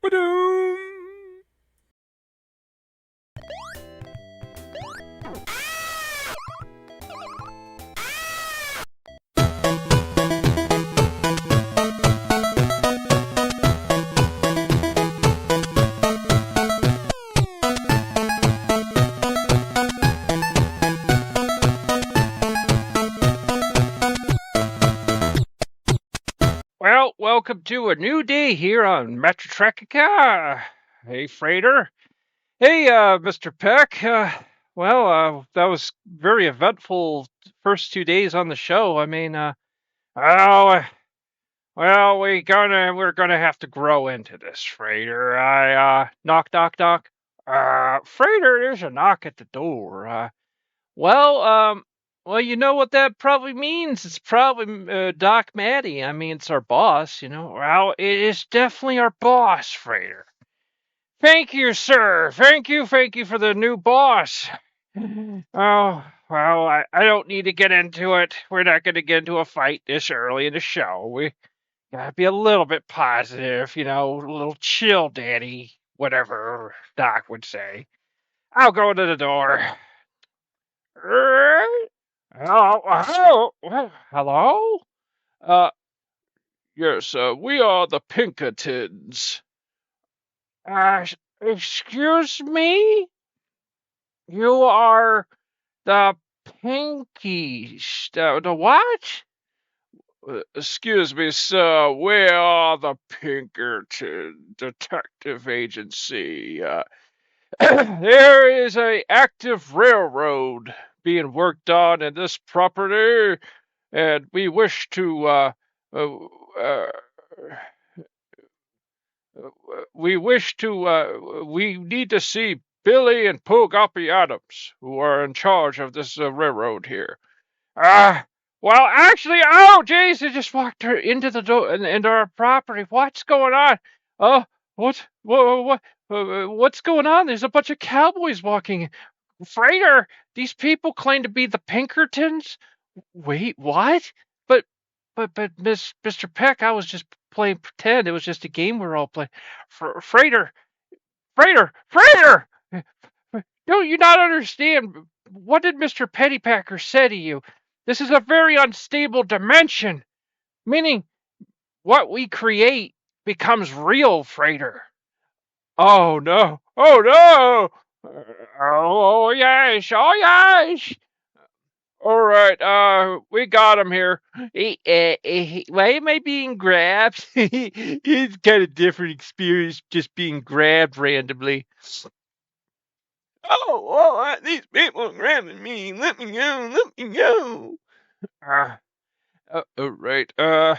Ba-doom. Well, welcome to a new day here on Metrotrecica. Hey, Frater. Hey, Mr. Peck. That was very eventful first 2 days on the show. I mean, oh, we're gonna have to grow into this, Frater. Knock, knock, knock. Frater, there's a knock at the door. Well, well, you know what that probably means. It's probably Doc Matty. I mean, it's our boss, you know. Well, it is definitely our boss, Frater. Thank you, sir. Thank you for the new boss. Oh, well, I don't need to get into it. We're not going to get into a fight this early in the show. We gotta be a little bit positive, you know, a little chill, Daddy, whatever Doc would say. I'll go to the door. Hello? Uh, yes, we are the Pinkertons. Uh, Excuse me? You are the Pinkies. The what? Excuse me, sir. We are the Pinkerton Detective Agency. There is a active railroad being worked on in this property, and we wish to we need to see Billy and Poogoppy Adams, who are in charge of this railroad here. Well, actually, oh, jeez, they just walked her into the door, into our property. What's going on? Oh, what's going on? There's a bunch of cowboys walking. Frater, these people claim to be the Pinkertons. Wait, what? But, Mr. Peck, I was just playing pretend. It was just a game we're all playing. Frater, Frater! Don't you not understand? What did Mr. Pettypacker say to you? This is a very unstable dimension, meaning what we create becomes real, Frater. Oh no! Oh no! Oh yes! Oh yes! All right, we got him here. Why am I being grabbed? It's kind of different experience just being grabbed randomly. Oh, these people are grabbing me. Let me go. Let me go. All right. All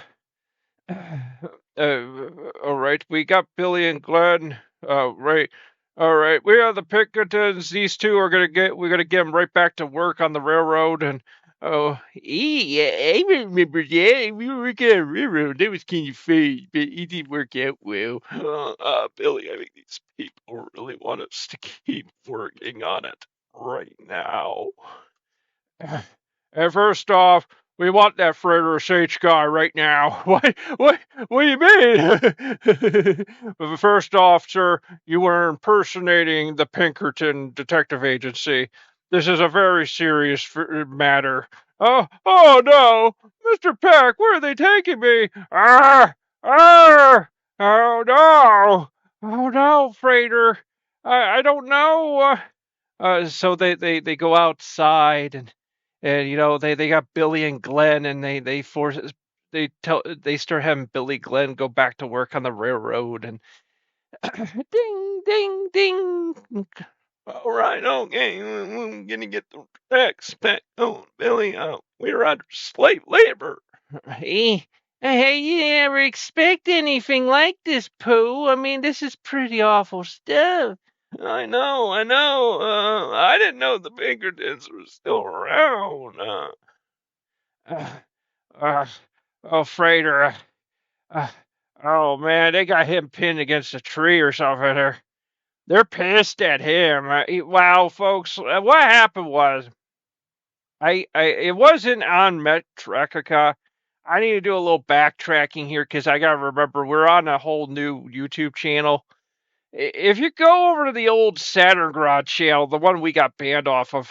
right. We got Billy and Glenn. Right. All right. We are the Pinkertons. These two are we're gonna get them right back to work on the railroad. And yeah, I remember that. We were working on a railroad. That was kind of fun, but it didn't work out well. Billy, I think these people really want us to keep working on it right now. And first off, we want that Frater H guy right now. What do you mean? But first off, sir, you were impersonating the Pinkerton Detective Agency. This is a very serious matter. Oh no, Mr. Peck, where are they taking me? Oh no, oh no, Frater. I don't know. So they go outside and you know they got Billy and Glenn and they start having Billy Glenn go back to work on the railroad and ding ding ding. All right, okay, we're gonna get the next back on Billy. We're under slave labor. Hey, you never expect anything like this, Pooh. I mean, this is pretty awful stuff. I know. I didn't know the Pinkertons were still around. Frater. Oh man, they got him pinned against a tree or something. They're pissed at him. Wow, folks, what happened was, it wasn't on Metrotrecica. I need to do a little backtracking here because I gotta remember we're on a whole new YouTube channel. if you go over to the old Saturn Garage channel, the one we got banned off of,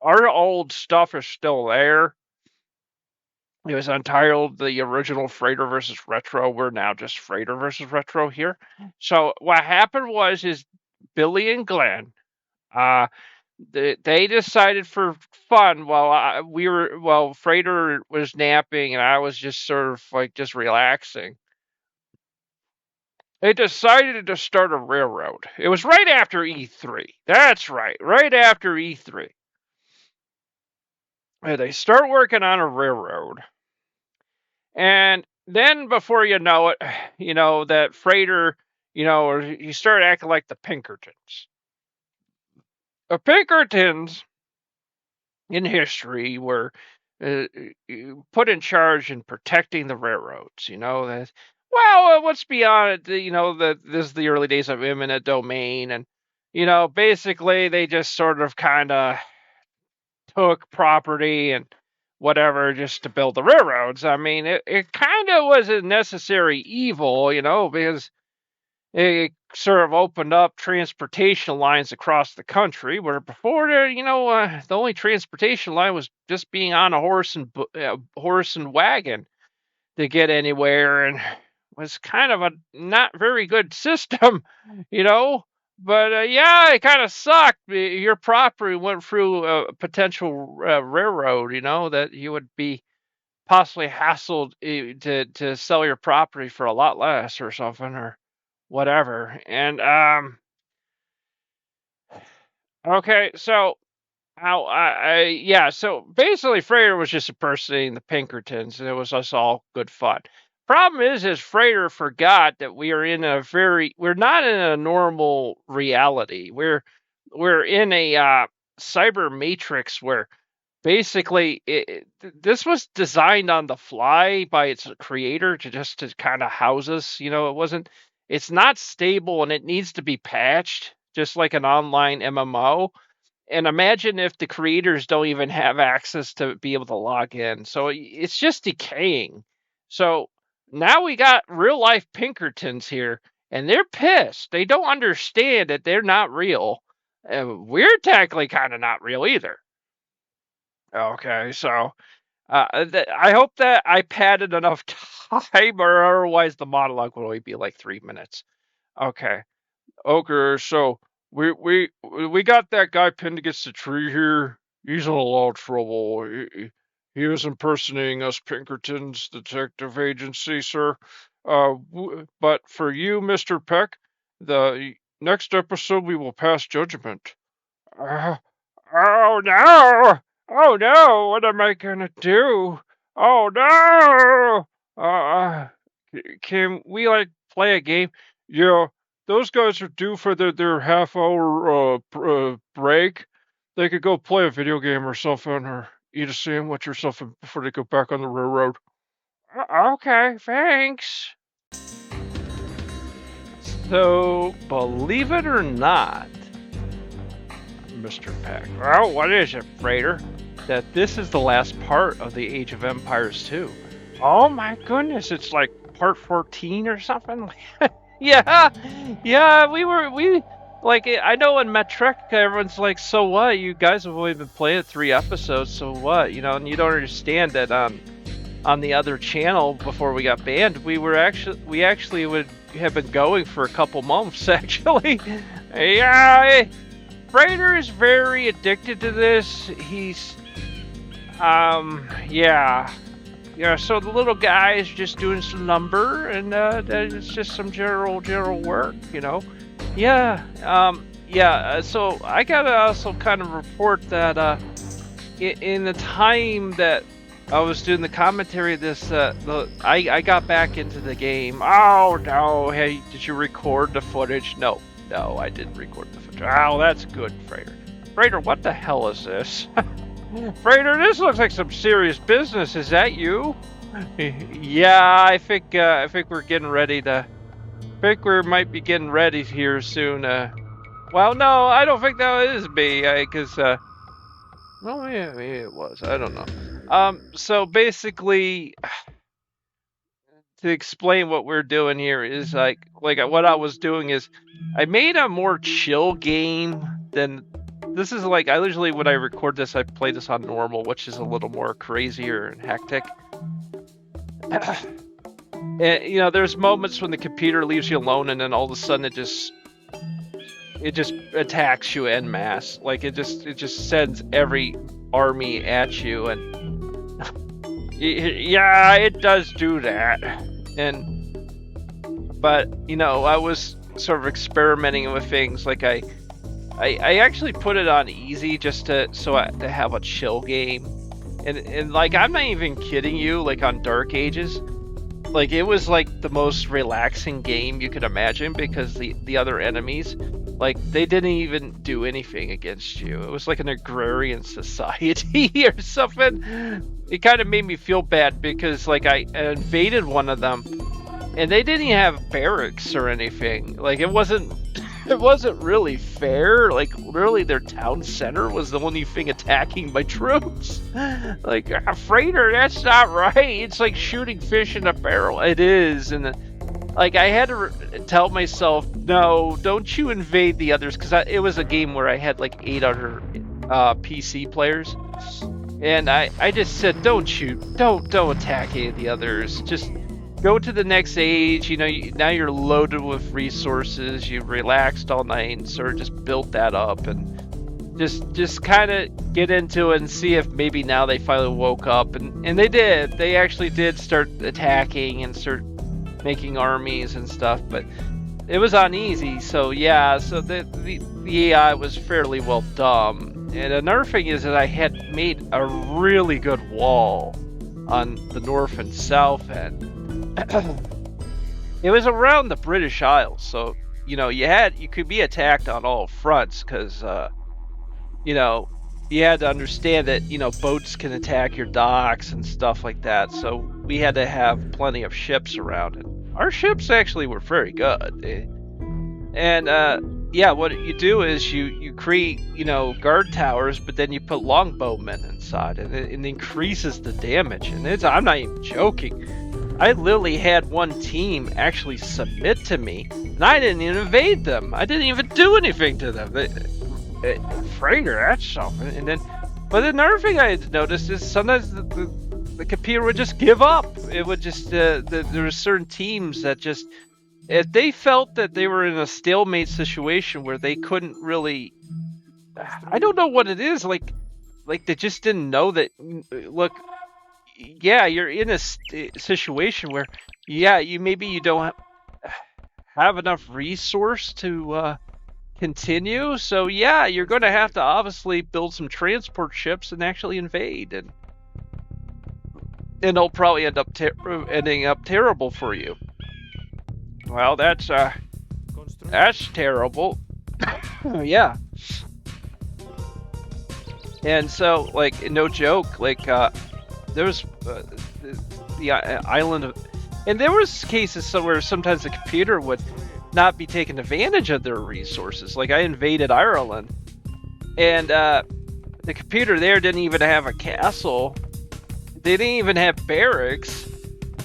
our old stuff is still there. It was entitled the original Frater versus Retro. We're now just Frater versus Retro here. So what happened was is Billy and Glenn, they decided for fun while Frater was napping and I was just sort of like just relaxing. They decided to start a railroad. It was right after E3. That's right after E3. And they start working on a railroad. And then before you know it, that Frater, he started acting like the Pinkertons. The Pinkertons in history were put in charge in protecting the railroads. What's beyond it? This is the early days of eminent domain, and basically they just sort of kind of took property and whatever just to build the railroads. I mean, it kind of was a necessary evil, because it sort of opened up transportation lines across the country, where before the only transportation line was just being on a horse and wagon to get anywhere, and was kind of a not very good system, But it kind of sucked. Your property went through a potential railroad, that you would be possibly hassled to sell your property for a lot less or something or whatever. And okay, so so basically Frater was just impersonating the Pinkertons, and it was just all good fun. Problem is Frater forgot that we're not in a normal reality. We're in a cyber matrix where basically this was designed on the fly by its creator to kind of house us. It's not stable and it needs to be patched, just like an online MMO. And imagine if the creators don't even have access to be able to log in. So it's just decaying. So now we got real life Pinkertons here, and they're pissed. They don't understand that they're not real. We're technically kind of not real either. Okay, so I hope that I padded enough time, or otherwise the monologue will only be like 3 minutes. Okay. So we got that guy pinned against the tree here. He's in a lot of trouble. He was impersonating us Pinkerton's detective agency, sir. But for you, Mr. Peck, the next episode we will pass judgment. Oh no! Oh no! What am I gonna do? Oh no! Can we play a game? Yeah, those guys are due for their half-hour break. They could go play a video game or something, or eat a sandwich or something before they go back on the railroad. Okay, thanks. So, believe it or not, Mr. Peck. Well, what is it, Frater? That this is the last part of the Age of Empires 2. Oh my goodness, it's like part 14 or something? Yeah, I know in Metrek everyone's like, so what? You guys have only been playing 3 episodes, so what? And you don't understand that on the other channel before we got banned, we actually would have been going for a couple months actually. Yeah, Frater is very addicted to this. He's so the little guy is just doing some lumber, and it's just some general work, so I gotta also kind of report that in the time that I was doing the commentary of this, I got back into the game. Oh no, hey, did you record the footage? No, I didn't record the footage. Oh, that's good, Frater. Frater, what the hell is this? Frater, this looks like some serious business. Is that you? Yeah, I think we're getting ready to. I think we might be getting ready here soon. Well, no, I don't think that is me, because well, maybe it was. I don't know. So basically, to explain what we're doing here is like what I was doing is I made a more chill game than this is like I usually when I record this I play this on normal, which is a little more crazier and hectic. And you know, there's moments when the computer leaves you alone and then all of a sudden it just attacks you en masse. Like it just sends every army at you, and yeah, it does do that. But you know, I was sort of experimenting with things. Like I actually put it on easy just to have a chill game, and like I'm not even kidding you. Like on Dark Ages, like it was like the most relaxing game you could imagine because the other enemies, like they didn't even do anything against you. It was like an agrarian society or something. It kind of made me feel bad because like I invaded one of them and they didn't even have barracks or anything. Like it wasn't really fair. Like literally their town center was the only thing attacking my troops. Like Frater, that's not right. It's like shooting fish in a barrel. It is. And like I had to tell myself, no, don't you invade the others, because it was a game where I had like 8 other PC players, and I just said, don't attack any of the others. Just go to the next age. You know, now you're loaded with resources. You relaxed all night and sort of just built that up, and just kind of get into it and see if maybe now they finally woke up, and they did. They actually did start attacking and start making armies and stuff, but it was on easy. So yeah, so the AI was fairly well done. And another thing is that I had made a really good wall on the north and south end. It was around the British Isles, so you know you could be attacked on all fronts, because you know, you had to understand that, you know, boats can attack your docks and stuff like that. So we had to have plenty of ships around, and our ships actually were very good. And yeah, what you do is you create, you know, guard towers, but then you put longbowmen inside, and it increases the damage. And I'm not even joking. I literally had one team actually submit to me, and I didn't even invade them. I didn't even do anything to them. Frater, that's something. And then, but another thing I had noticed is sometimes the computer would just give up. It would just there were certain teams that just, if they felt that they were in a stalemate situation where they couldn't really, I don't know what it is, like they just didn't know that. Look, yeah, you're in a situation where, yeah, you don't have enough resource to continue, so yeah, you're going to have to obviously build some transport ships and actually invade, and it'll probably end up ending up terrible for you. Well, that's terrible. Yeah. And so, like, no joke, like there was the island of, and there was cases where sometimes the computer would not be taking advantage of their resources. Like I invaded Ireland, and the computer there didn't even have a castle. They didn't even have barracks.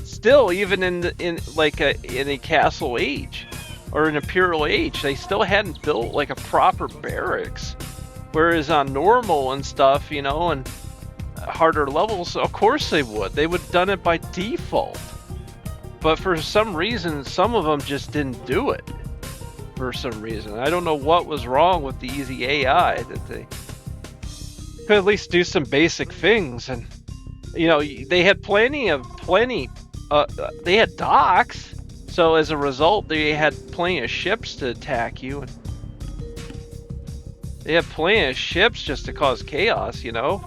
Still, even in a castle age or an imperial age, they still hadn't built like a proper barracks. Whereas on normal and stuff, you know, and harder levels, of course they would have done it by default. But for some reason, some of them just didn't do it. For some reason, I don't know what was wrong with the easy AI, that they could at least do some basic things. And you know, they had they had docks, so as a result, they had plenty of ships to attack you, and they had plenty of ships just to cause chaos, you know.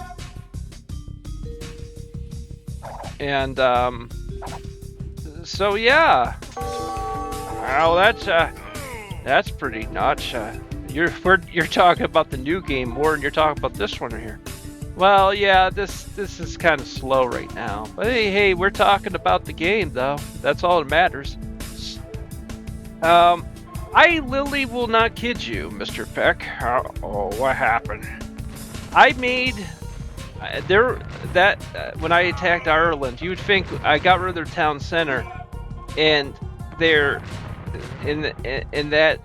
And so yeah, well, that's pretty nuts. You're talking about the new game more than you're talking about this one right here. Well, yeah, this is kind of slow right now, but hey, we're talking about the game though. That's all that matters. I literally will not kid you, Mr. Peck. Oh, what happened? I made when I attacked Ireland, you would think I got rid of their town center, and they're in that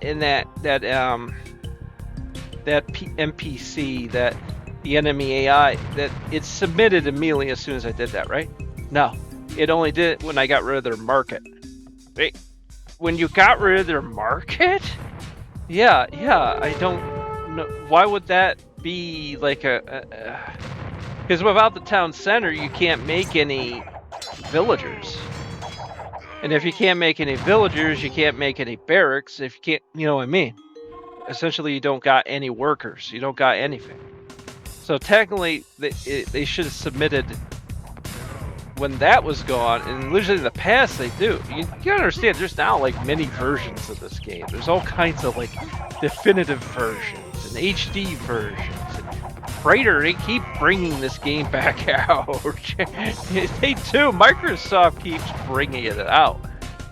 NPC, that the enemy AI, that it submitted immediately as soon as I did that, right? No, it only did it when I got rid of their market. Wait, when you got rid of their market? Yeah, I don't know. Why would that be like because without the town center, you can't make any villagers. And if you can't make any villagers, you can't make any barracks. If you can't, you know what I mean? Essentially, you don't got any workers. You don't got anything. So technically, they should have submitted when that was gone. And usually in the past, they do. You gotta understand, there's now like many versions of this game. There's all kinds of like definitive versions and HD versions. Frater, they keep bringing this game back out. They do. Microsoft keeps bringing it out.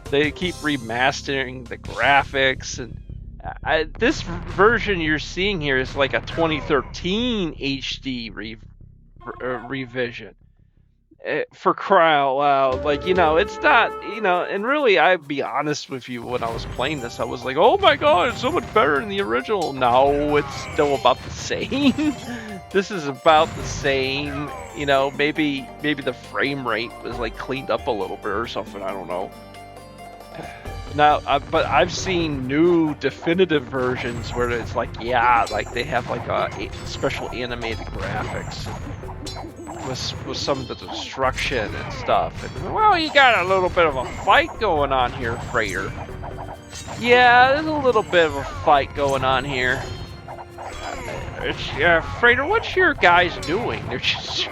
They keep remastering the graphics, and this version you're seeing here is like a 2013 HD revision. For crying out loud, like, you know, it's not, you know, and really, I'd be honest with you, when I was playing this, I was like, oh my god, it's so much better than the original. No, it's still about the same. This is about the same, you know, maybe the frame rate was like cleaned up a little bit or something, I don't know. Now, but I've seen new definitive versions where it's like, yeah, like they have like a special animated graphics with some of the destruction and stuff. And, well, you got a little bit of a fight going on here, Frater. Yeah, there's a little bit of a fight going on here. Frater, what's your guys doing? They're just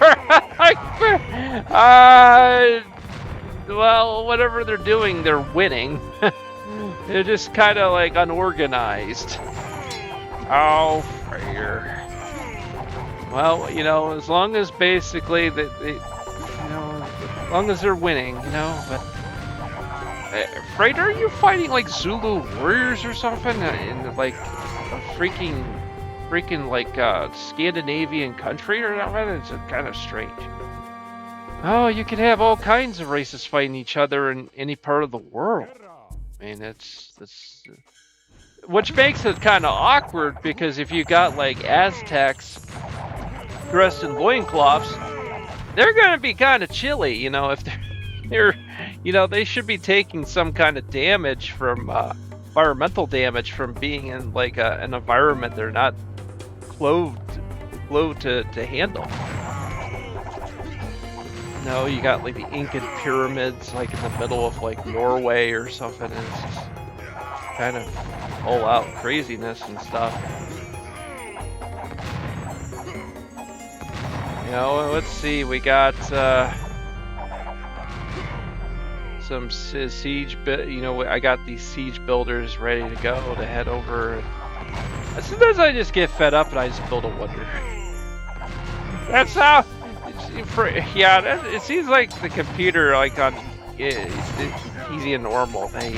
well, whatever they're doing, they're winning. They're just kind of like unorganized. Oh, Frater. Well, you know, as long as basically they, you know, as long as they're winning, you know. But Frater, are you fighting like Zulu warriors or something in like a freaking like Scandinavian country or something? It's kind of strange. Oh, you can have all kinds of races fighting each other in any part of the world. I mean, that's which makes it kind of awkward, because if you got like Aztecs dressed in loincloths, they're gonna be kind of chilly, you know. If they're, you know, they should be taking some kind of damage from environmental damage from being in like an environment they're not clothed to handle. No, you got like the Incan pyramids like in the middle of like Norway or something, and it's just kind of all out craziness and stuff. You know, let's see, we got some siege, you know, I got these siege builders ready to go to head over. Sometimes I just get fed up and I just build a wonder. That's how. Yeah, it seems like the computer, like on easy and normal, they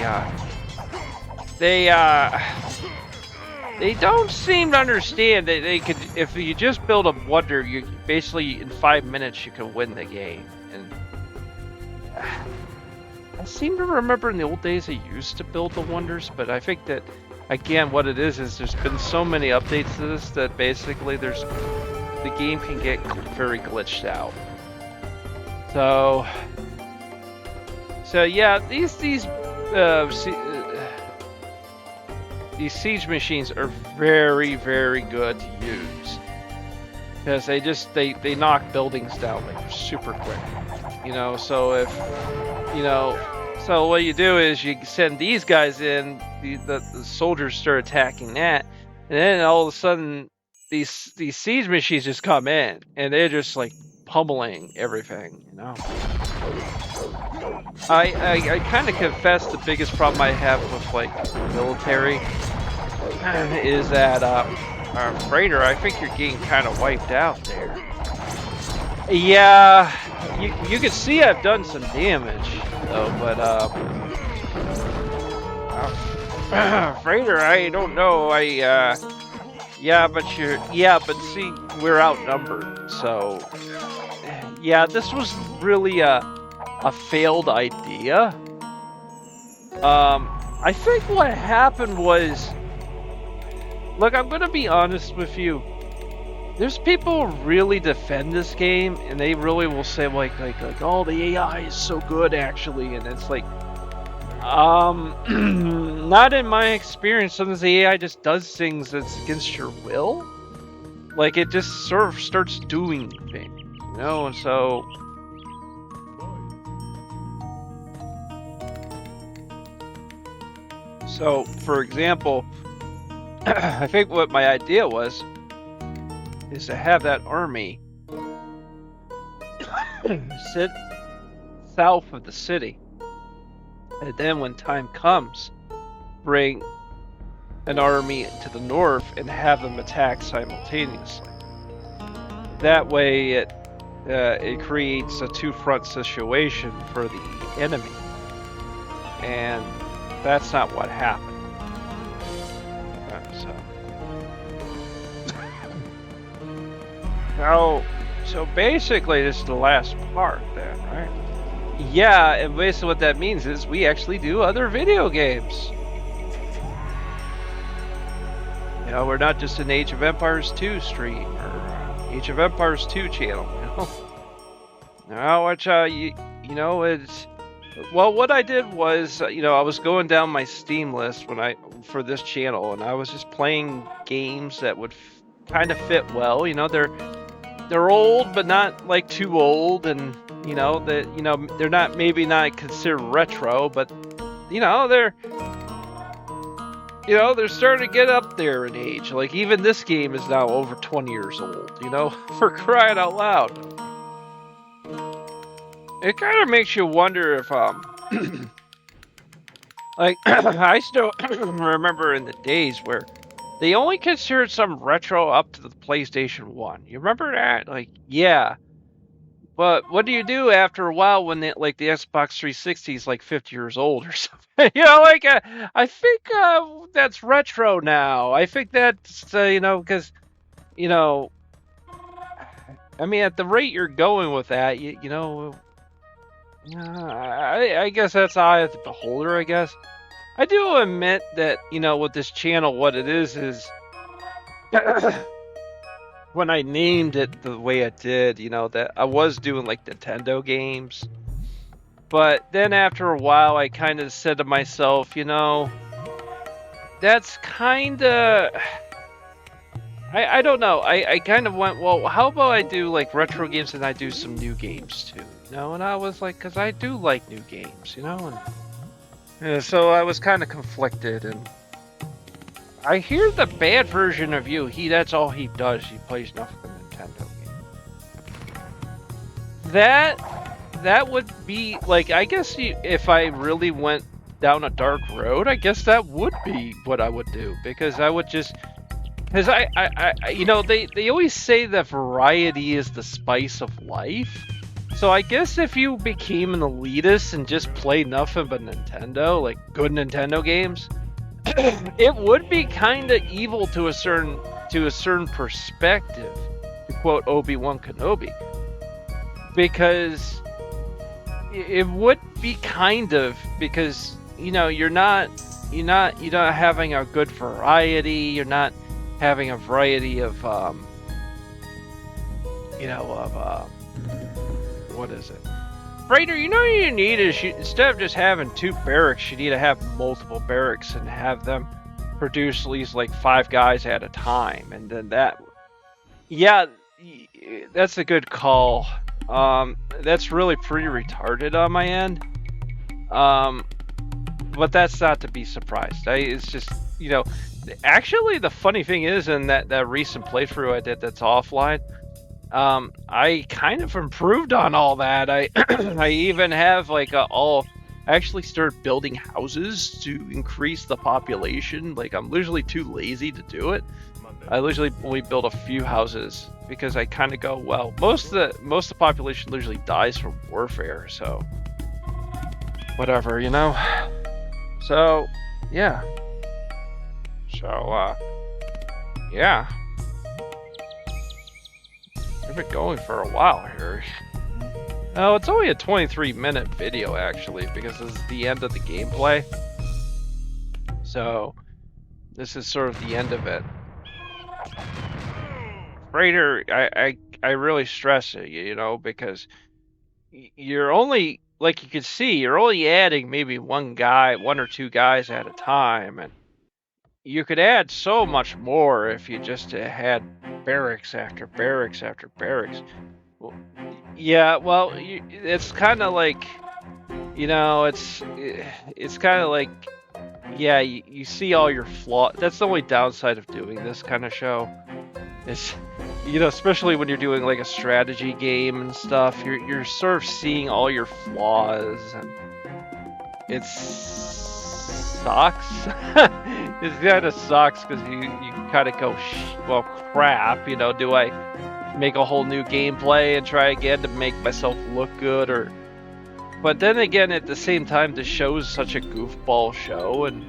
don't seem to understand that they could, if you just build a wonder, you basically in 5 minutes you can win the game. And I seem to remember in the old days I used to build the wonders, but I think that again, what it is there's been so many updates to this that basically the game can get very glitched out. So yeah, these siege machines are very, very good to use, because they knock buildings down like super quick, you know. So if you know, so what you do is you send these guys in, the soldiers start attacking that, and then all of a sudden these siege machines just come in and they're just like pummeling everything, you know. I kind of confess the biggest problem I have with like military is that Frater, I think you're getting kind of wiped out there. Yeah, you can see I've done some damage though, but Frater, I don't know. Yeah, but see, we're outnumbered. So yeah, this was really a failed idea. I think what happened was, look, I'm gonna be honest with you. There's people who really defend this game, and they really will say like, oh, the AI is so good actually, and it's like, not in my experience. Sometimes the AI just does things that's against your will. Like it just sort of starts doing things, you know, and so. So, for example, I think what my idea was is to have that army sit south of the city, and then when time comes, bring an army to the north and have them attack simultaneously. That way, it creates a two-front situation for the enemy, and that's not what happened. So basically, this is the last part then, right? Yeah, and basically what that means is we actually do other video games. You know, we're not just an Age of Empires 2 stream or Age of Empires 2 channel, you know? No, which, you know, it's... Well, what I did was, you know, I was going down my Steam list for this channel, and I was just playing games that would kind of fit well. You know, they're old, but not like too old, and you know they're not not considered retro, but you know they're starting to get up there in age. Like even this game is now over 20 years old. You know, for crying out loud. It kind of makes you wonder if like I still remember in the days where they only considered some retro up to the PlayStation 1. You remember that? Like, yeah. But what do you do after a while when the Xbox 360 is like 50 years old or something? You know, like, I think that's retro now. I think that's, you know, because, you know, I mean, at the rate you're going with that, you know, I guess that's eye of the beholder, I guess. I do admit that, you know, with this channel, what it is when I named it the way I did, you know, that I was doing like Nintendo games. But then after a while, I kind of said to myself, you know, that's kind of... I don't know. I kind of went, well, how about I do like retro games and I do some new games too, you know? And I was like, because I do like new games, you know? And so I was kind of conflicted, and I hear the bad version of you. That's all he does. He plays nothing but Nintendo games. That would be like, I guess if I really went down a dark road, I guess that would be what I would do, because I would just, because I you know, they always say that variety is the spice of life. So I guess if you became an elitist and just played nothing but Nintendo, like good Nintendo games, it would be kind of evil to a certain perspective, to quote Obi-Wan Kenobi, because it would be kind of, because you know you're not having a good variety. You're not having a variety of what is it? Frater, you know what you need is, instead of just having 2 barracks, you need to have multiple barracks and have them produce at least like 5 guys at a time. And then that... Yeah, that's a good call. That's really pretty retarded on my end. But that's not to be surprised. It's just, you know... Actually, the funny thing is, in that recent playthrough I did that's offline, I kind of improved on all that. I I even have like I actually started building houses to increase the population. Like I'm literally too lazy to do it. I literally only build a few houses because I kind of go, well, most of the population literally dies from warfare, so whatever, you know. So yeah. So yeah. We've been going for a while here. Oh, it's only a 23-minute video actually, because this is the end of the gameplay. So this is sort of the end of it. Frater, I really stress it, because you're only, like you can see, you're only adding maybe one or two guys at a time, and you could add so much more if you just had barracks after barracks after barracks. Well, yeah, well, it's kind of like, it's kind of like, yeah, you see all your flaws. That's the only downside of doing this kind of show. Is, especially when you're doing like a strategy game and stuff, you're sort of seeing all your flaws, and it sucks. It kind of sucks because you kind of go, well, crap. Do I make a whole new gameplay and try again to make myself look good, or? But then again, at the same time, the show's such a goofball show, and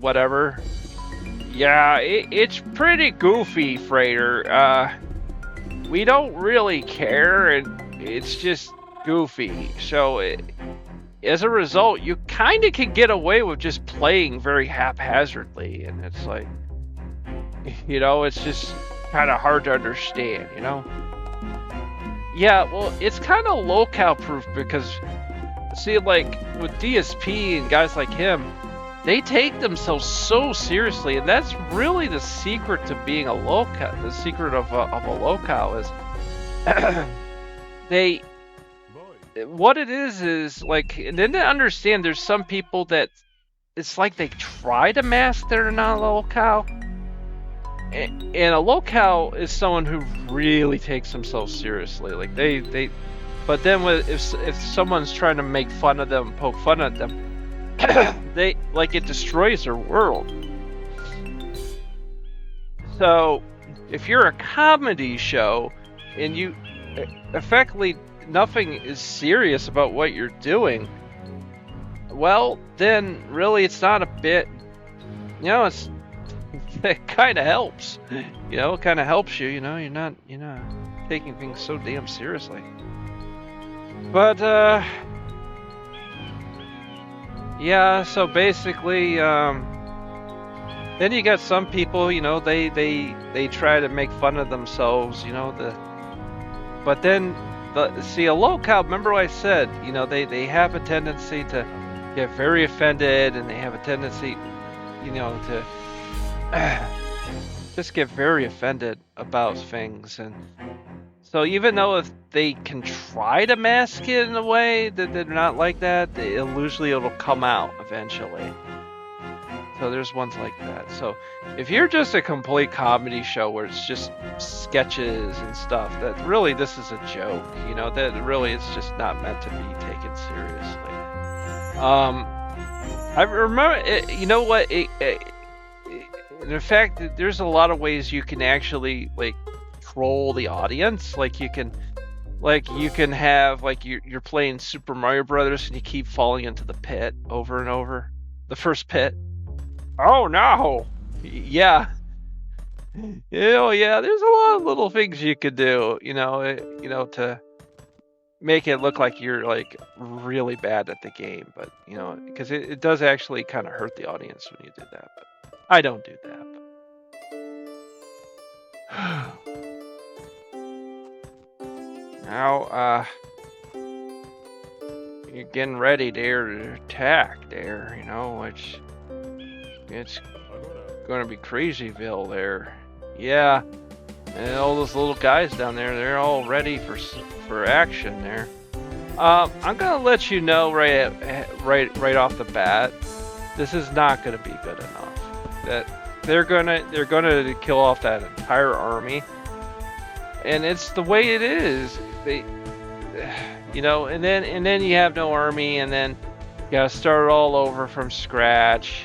whatever. Yeah, it's pretty goofy, Frater. We don't really care, and it's just goofy. So, as a result, you kind of can get away with just playing very haphazardly, and it's like, it's just kind of hard to understand, Yeah, well, it's kind of locale-proof because, see, like, with DSP and guys like him, they take themselves so seriously, and that's really the secret to being a locale. The secret of a locale is what it is like, and then to understand there's some people that it's like they try to mask they're not a locale. And a locale is someone who really takes themselves seriously. Like but then if someone's trying to make fun of them, poke fun at them, it destroys their world. So if you're a comedy show and you effectively nothing is serious about what you're doing, well, then really it's not a bit, it's it kind of helps. It kind of helps you. You're not taking things so damn seriously. But yeah. So basically, then you got some people. They try to make fun of themselves. But then a locale. Remember what I said? They have a tendency to get very offended, and they have a tendency, to just get very offended about things. And so even though if they can try to mask it in a way that they're not like that, usually it'll come out eventually. So there's ones like that. So if you're just a complete comedy show where it's just sketches and stuff, that really this is a joke, that really it's just not meant to be taken seriously. I remember, in fact, there's a lot of ways you can actually troll the audience. You can have you're playing Super Mario Brothers and you keep falling into the pit over and over, the first pit. Oh no! Yeah. Yeah. There's a lot of little things you could do, to make it look like you're really bad at the game, but because it does actually kind of hurt the audience when you do that. But I don't do that. Now, you're getting ready there to attack there, which it's going to be Crazyville there. Yeah, and all those little guys down there, they're all ready for action there. I'm gonna let you know right off the bat, this is not gonna be good enough. That they're gonna kill off that entire army, and it's the way it is. They, and then you have no army, and then you gotta start all over from scratch,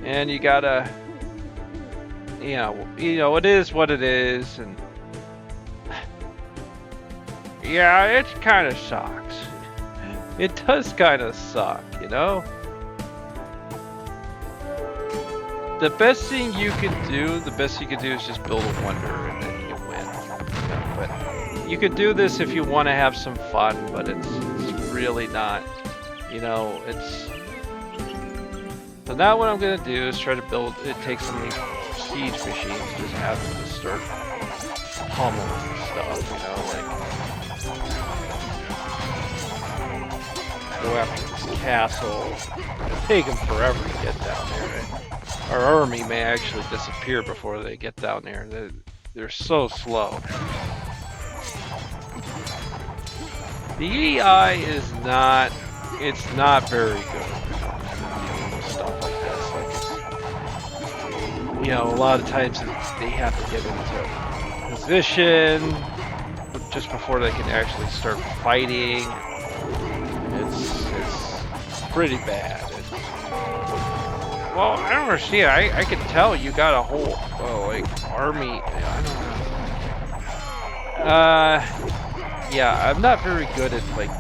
and you gotta, it is what it is, and yeah, it kind of sucks. It does kind of suck, The best thing you can do is just build a wonder and then you win. But you could do this if you want to have some fun, but it's really not, So now what I'm gonna do is try to build. It takes some of these siege machines, just have them to start pummeling stuff, you know, like go after this castle. It'll take them forever to get down there. Right? Our army may actually disappear before they get down there. They're so slow. The AI is not. It's not very good. Stuff like this, like it's, you know, a lot of times they have to get into position just before they can actually start fighting. It's pretty bad. Well, I don't understand. I can tell you got a whole like army. I don't know. Yeah, I'm not very good at like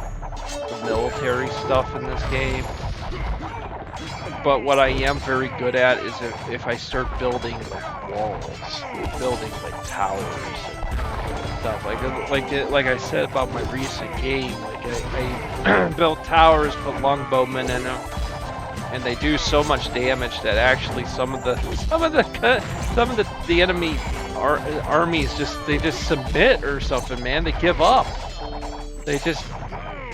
the military stuff in this game. But what I am very good at is if I start building like walls, building like towers and stuff like I said about my recent game. Like I built towers, put longbowmen in them, and they do so much damage that actually some of the enemy armies just submit or something, man. They give up. They just,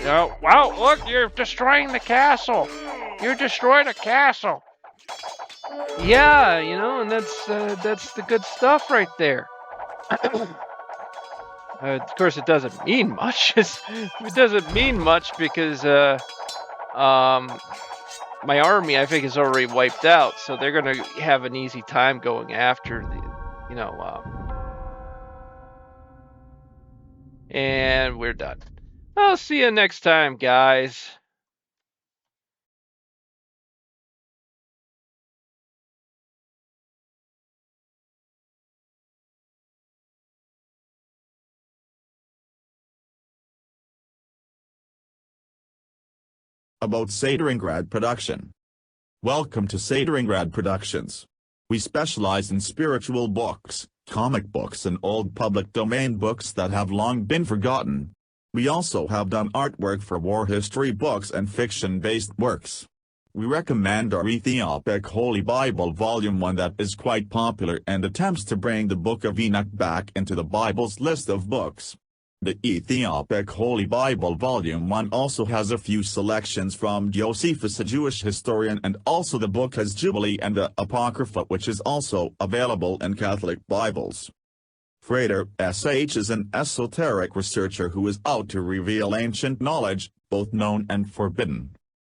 you know, wow, look, you're destroying the castle. You destroyed a castle. Yeah, you know, and that's the good stuff right there. Of course, it doesn't mean much. It doesn't mean much because my army, I think, is already wiped out, so they're gonna have an easy time going after the, you know, and we're done. I'll see you next time, guys. About Sateringrad Production. Welcome to Sateringrad Productions. We specialize in spiritual books, comic books and old public domain books that have long been forgotten. We also have done artwork for war history books and fiction-based works. We recommend our Ethiopic Holy Bible Volume 1 that is quite popular and attempts to bring the Book of Enoch back into the Bible's list of books. The Ethiopic Holy Bible Volume 1 also has a few selections from Josephus, a Jewish historian, and also the book has Jubilee and the Apocrypha, which is also available in Catholic Bibles. Frater, SH, is an esoteric researcher who is out to reveal ancient knowledge, both known and forbidden.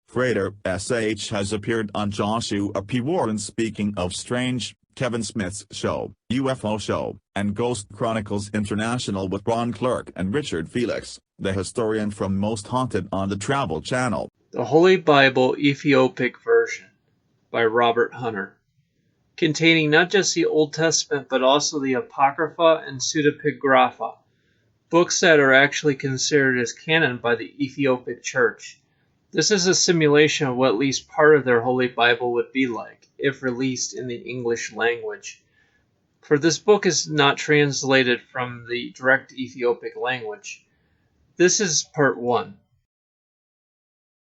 Frater, SH, has appeared on Joshua P. Warren's Speaking of Strange, Kevin Smith's show, UFO Show, and Ghost Chronicles International with Ron Clark and Richard Felix, the historian from Most Haunted on the Travel Channel. The Holy Bible Ethiopic Version by Robert Hunter, containing not just the Old Testament but also the Apocrypha and Pseudepigrapha, books that are actually considered as canon by the Ethiopic Church. This is a simulation of what at least part of their Holy Bible would be like, if released in the English language. For this book is not translated from the direct Ethiopic language. This is part 1.